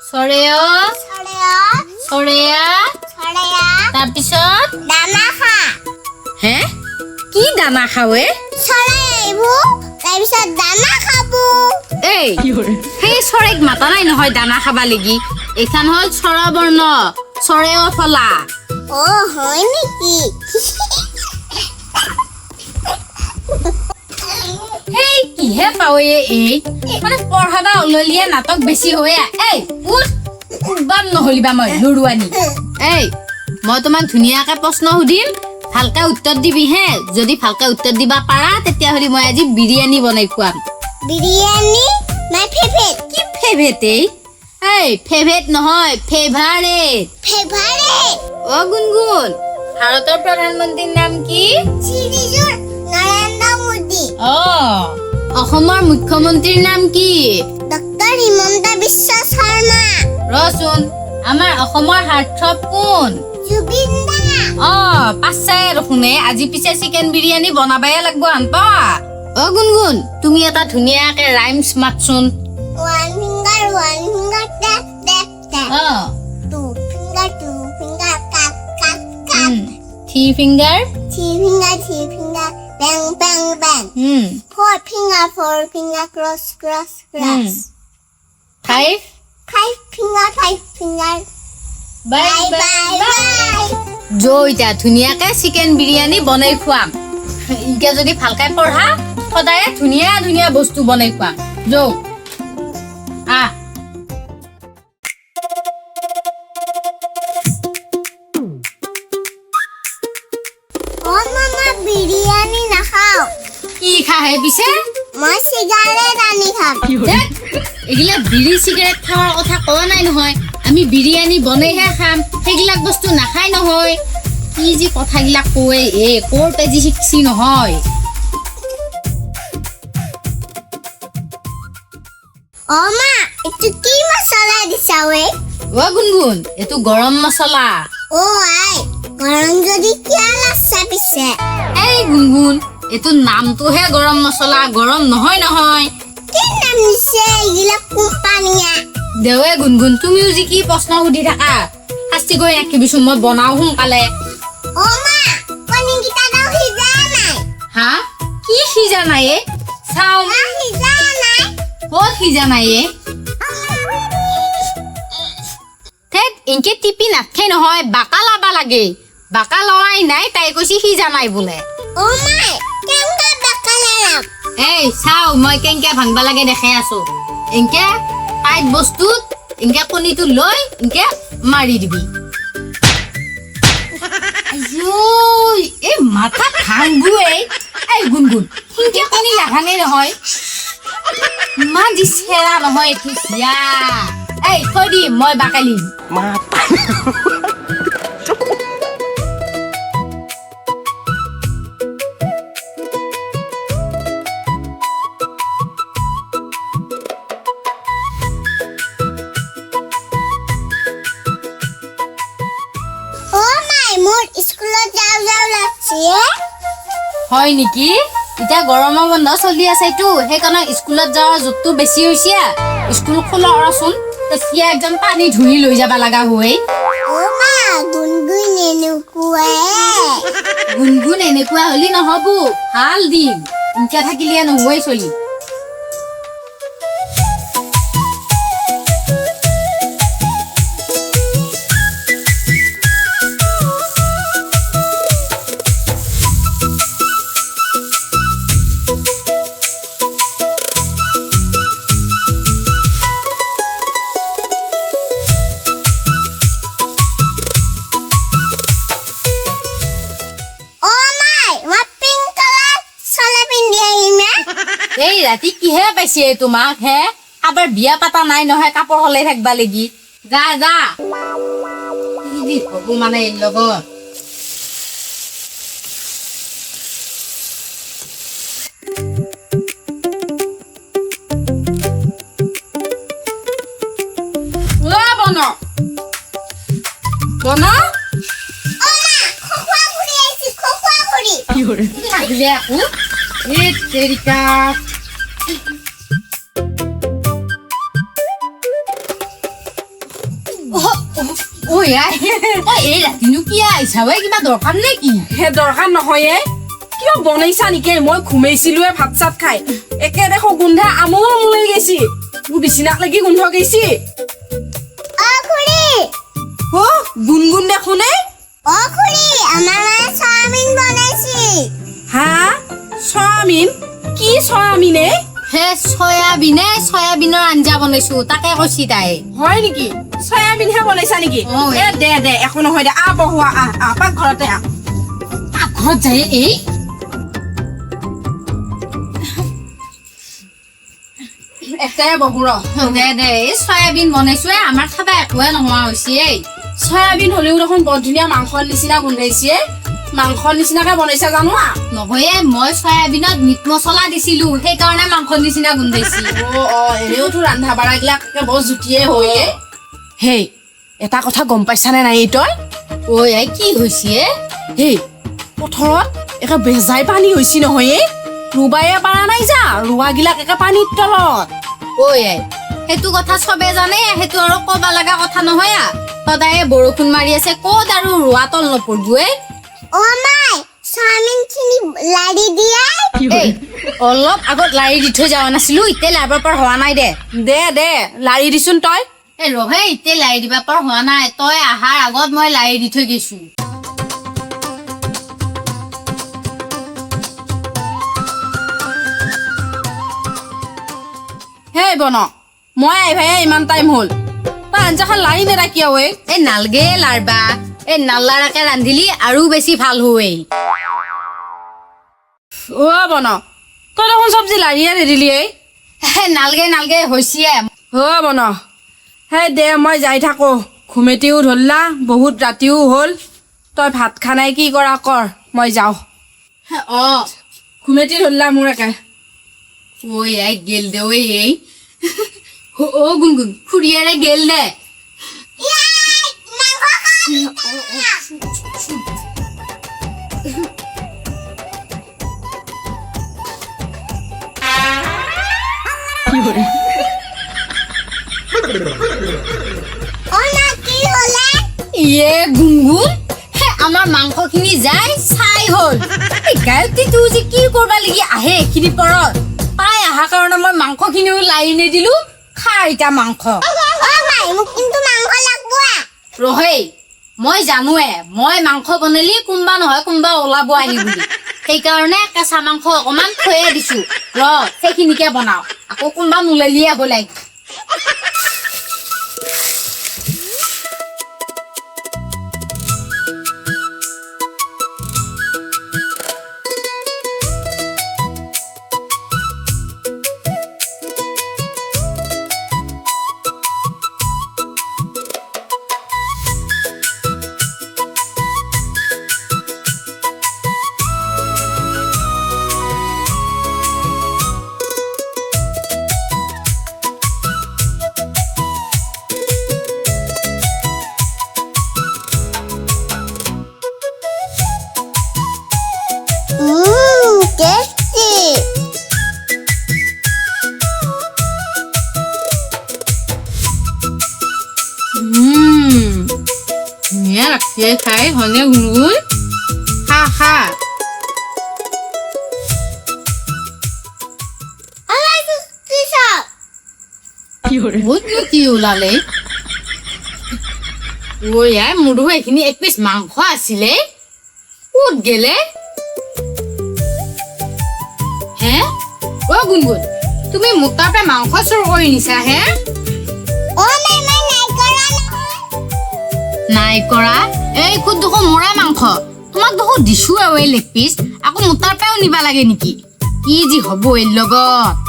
Soreo. Sorea. তাৰপিছত দানা খা হে কি দানা খাৱে চৰাইবো তাৰপিছত দানা খাবো এই সেই চৰেক মাতা নাই নহয় দানা খাবা লাগি এখান হল চৰাবৰ্ণ চৰেও ফলা ও হয় নেকি হেই কিহে পাৱে এই মানে পঢ়াবা অললিয়া নাটক বেছি হয় এই উঠবাম নহলিবা মই লৰুৱানি এই মই তোমাক ধুনিয়াকে প্ৰশ্ন সুধিম ভালকে উত্তৰ দিবি হে যদি ভালকে উত্তৰ দিবা পাৰা তেতিয়া হলি মই আজি বিৰিয়ানী বনাই খুৱাম বিৰিয়ানী মাই ফেভাৰিট কি ফেভাৰিট এই ফেভাৰিট নহয় ফেভাৰিট ও গুনগুন ভাৰতৰ প্ৰধানমন্ত্ৰীৰ নাম কি শ্ৰীযুত নৰেন্দ্ৰ মোদী অসমৰ মুখ্যমন্ত্ৰীৰ নাম কি ডক্টৰ হিমন্ত বিশ্ব শৰ্মা ৰচোন আমাৰ অসমৰ হাৰ্টথ্ৰব কোন জুবিন দা পাছাই ৰখুনে আজি পিছে চিকেন বিৰিয়ানী বনাবাই লাগব আনপা ও গুনগুন তুমি এটা ধুনিয়াকে rhymes মাতচোন one finger tap tap tap two finger cut cut cut three finger bang bang bang four finger cross cross cross five finger bye bye bye জয়টা ধুনিয়াকে চিকেন বিৰিয়ানী বনাই খুৱাম ইকে যদি ভালকে পঢ়া সদায় ধুনিয়া ধুনিয়া বস্তু বনাই খুৱাম যৌ মামা বিৰিয়ানী নাখাও কি খাহে পিছে মই সিগাৰেট আনি খাম এগিলা বিড়ি সিগাৰেট খাওয়াৰ কথা কোৱা নাই নহয় আমি বিৰিয়ানী বনাইহে খাম সেইবিলাক বস্তু নাখাই নহয় কি যি কথাগিলা কয় কোৰ পেজি শিকছি নহয় মা এটো কি মছলা দিছাৱে ও গুনগুন এটো গৰম মছলা আই গৰম যদি কিয়া লাগছে পিছে এই গুনগুন এটো নামটোহে গৰম মছলা গৰম নহয় নহয় কি নাম দিছে ইগিলা কোম্পানীয়া দেৱে গুনগুন তুমিও যি কি প্ৰশ্ন সুধি থাকা শাস্তি গৈ ৰাখিবিচোন মই বনাও সোনকালে মা কণী কিটা দাও সিজা নাই হা কি সিজা নাই চাও সিজা নাই ক'ত সিজা নাই থেত ইনকে টিপি নাথে নহয় বাকা লাবা লাগে বাকা লৱাই নাই তাই কৈছি সিজা নাই বোলে মাই কেংকা বাকা লাম এই চাও মই কেংকা ভাঙবা লাগে দেখাই আছো ইনকে টাইট বস্তুত ইনকে কণীটো লৈ ইনকে মাৰি দিবি আইঐ এই মাথা ভাঙবুৱে এই গুনগুন ইনকে কণী নাভাঙে নহয় ইমান দি চেৰা নহয় ঠিয়া এই থৈ দি মই বাকালিম মোৰ স্কুলত যাও লাগছে হয় নেকি ইটা গৰমৰ বন্ধ চলি আছেটো সেইকাৰণে স্কুলত যোৱাৰ জুতটো বেছি হৈছে স্কুল খোলা ৰচোন তেতিয়া একদম পানী ধুই লৈ যাবা লাগা হয় মা গুনগুন এনেকুৱা হলি নহব ভাল দিম ইনকা থাকিলে নহৈ চলি এই ৰাতি কিহে পাইছে তোমাক হে আবার বিয়া পাতা নাই নহয় কাপড় হলাই থাকবা লাগি যা যা কি হবো মানে এই লগত বন বন খোখোৱা ঘুৰি আইছি খোখোৱা ঘুৰি কি হৰে থাকিলে আকো এ তেৰিকা ঐ আই এই ৰাতিনো কি আহিছা ঐ কিবা দৰকাৰ নেকি হে দৰকাৰ নহয়ে কিয় বনাইছা নেকি মই ঘুমাইছিলোৱে ভাত চাত খাই একে দেখো গোন্ধা আমো লৈ গৈছি মোৰ বিছনাক লাগি গোন্ধ গৈছি খুৰী অ গুনগুন দেখোনে খুৰী আমাৰ মায়ে চাওমিন বনাইছি হা চাওমিন কি চাওমিনে হে চয়াবিনৰ আঞ্জা বনাইছো তাকে কৈছি তাই হয় নেকি চয়াবিনহে বনাইছা নেকি এ দে একো নহয় দে বহোৱা পাকঘৰতে পাকঘৰত যায় এই এটাই বহু দে এই চয়াবিন বনাইছো আমাৰ খাবা একোৱে নোহোৱা হৈছে এই চয়াবিন হলেও দেখোন বৰ ধুনীয়া মাংসৰ নিচিনা গোন্ধাইছে মাংসৰ নিচিনাকে বনাইছা জানো নহয়ে মই চয়াবিনত মিট মছলা দিছিলো সেইকাৰণে মাংসৰ নিচিনা গোন্ধাইছি এনেওতো ৰন্ধা বাঢ়াবিলাক বৰ জুতিয়ে হয়ে হেই এটা কথা গম পাইছানে নাই তই ঐ আই কি হৈছে হেই পথাৰত একে বেজাই পানী হৈছে নহয় ৰুবায়ে পাৰা নাই যা ৰোৱাগিলাক একে পানীৰ তলত ঐ আই সেইটো কথা চবে জানে সেইটো আৰু কবা লগা কথা নহয় সদায়ে বৰষুণ মাৰি আছে ক'ত আৰু ৰোৱা তল নপৰিবয়ে মাই চাওমিন খিনি লাৰি দিয়া এই অলপ আগত লাৰি দি থৈ যোৱা নাছিলো এতিয়া লাৰিবৰ পৰা হোৱা নাই দে লাৰি দিছোন তই এই ৰহে এতিয়া লাৰি দিবা পৰা হোৱা নাই তই আহাৰ আগত মই লাৰি দি থৈ গৈছো হেই বন মই আহিবাই ইমান টাইম হ'ল তই আঞ্জাখন লাৰি নেদা কিয় এই নালগে লাৰবা এই নাল্লাৰাকে ৰান্ধিলি আৰু বেছি ভাল হয় বন তই দেখোন চব্জি লাৰিয়ে নিদিলি নালগে হৈছে বন হে দে মই যাই থাকো ঘুমেটিও ধৰলা বহুত ৰাতিও হ'ল তই ভাত খানাই কি কৰা কৰ মই যাওঁ ঘুমেটি ধৰলা মোৰ একে ঐ আই গেল দে ঐ এই গুনগুন খুৰীয়াৰে গেল দে ইয়ে গুনগুন আমাৰ মাংসখিনি যাই চাই হ'ল গায়ত্ৰীটো যে কি কৰবা লাগি আহে এইখিনি পৰত তাই অহা কাৰণে মই মাংসখিনিও লাৰি নিদিলো খা এতিয়া মাংস ৰহেই মই জানোৱে মই মাংস বনালি কোনোবা নহয় কোনোবা ওলাব আহি বুলি সেইকাৰণে কেঁচা মাংস অকমান থৈয়ে দিছো সেইখিনিকে বনাও আকৌ কোনোবা নোলালিয়ে হ'ব লাগে খাই হনে গুনগুন খা বহুতনো কি ওলালে মোৰো এইখিনি এক পিচ মাংস আছিলে ক'ত গেলে হে গুনগুন তুমি মোৰ তাৰ পৰা মাংস চুৰ কৰি নিছা হে নাই কৰা এই খুদ দেখো মোৰে মাংস তোমাক দেখো দিছো আৰু এই লেগ পিচ আকৌ মোৰ তাৰ পৰাও নিবা লাগে নেকি কি যি হ'ব এই লগত